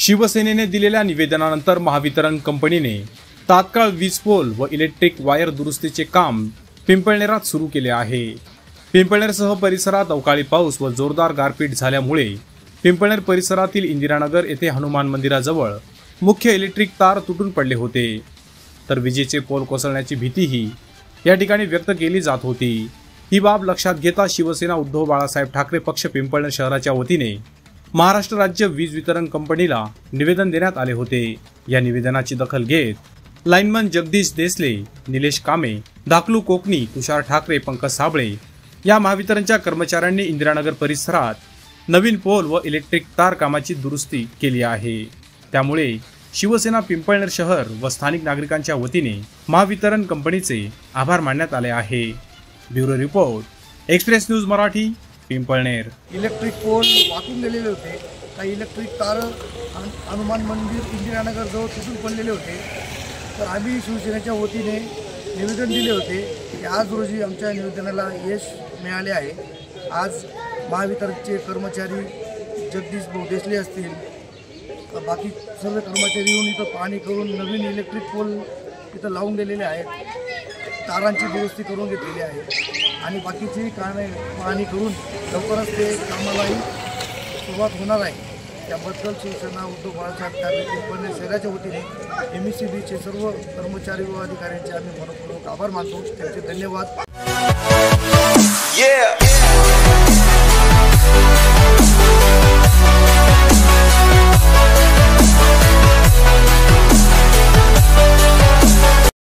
शिवसेनेने दिलेल्या निवेदनानंतर महावितरण कंपनीने तात्काळ वीज पोल व इलेक्ट्रिक वायर दुरुस्तीचे काम पिंपळनेरात सुरू केले आहे। पिंपळनेरसह परिसरात अवकाळी पाऊस व जोरदार गारपीट झाल्यामुळे पिंपळनेर परिसरातील इंदिरानगर येथे हनुमान मंदिराजवळ मुख्य इलेक्ट्रिक तार तुटून पडले होते, तर विजेचे पोल कोसळण्याची भीतीही या ठिकाणी व्यक्त केली जात होती। ही बाब लक्षात घेता शिवसेना उद्धव बाळासाहेब ठाकरे पक्ष पिंपळनेर शहराच्या वतीने महाराष्ट्र राज्य वीज वितरण कंपनीला निवेदन देण्यात आले होते। या निवेदनाची दखल घेत लाईनमन जगदीश देसले, निलेश कामे, धाकलू कोकणी, तुषार ठाकरे, पंकज साबळे या महावितरणच्या कर्मचाऱ्यांनी इंदिरानगर परिसरात नवीन पोल व इलेक्ट्रिक तार कामाची दुरुस्ती केली आहे। त्यामुळे शिवसेना पिंपळनेर शहर व स्थानिक नागरिकांच्या वतीने महावितरण कंपनीचे आभार मानण्यात आले आहे। Bureau report, express news Marathi, Pimpalner. Electric pole वाकून गेलेले होते, काही इलेक्ट्रिक तार हनुमान मंदिर इंदिरानगर जवळ तुटून पडलेले होते। तर आम्ही शिवसेनेच्या वतीने निवेदन दिले होते की आज रोजी आमच्या निवेदनाला यश मिळाले आहे। आज महावितरणचे कर्मचारी जगदीश देसले असतील, बाकी सर्व कर्मचारी येऊन इथं पाहणी करून नवीन इलेक्ट्रिक पोल इथं लावून दिलेले आहेत, तारांची दुरुस्ती करून घेतलेली आहे आणि बाकीची कामे पाहणी करून लवकरच ते कामालाही सुरुवात होणार आहे। त्याबद्दल शिवसेना उद्धव बाळासाहेब ठाकरे पिंपळनेर शहराच्या वतीने MECBचे सर्व कर्मचारी व अधिकाऱ्यांचे आम्ही मनपूर्वक आभार मानतो। त्यांचे धन्यवाद।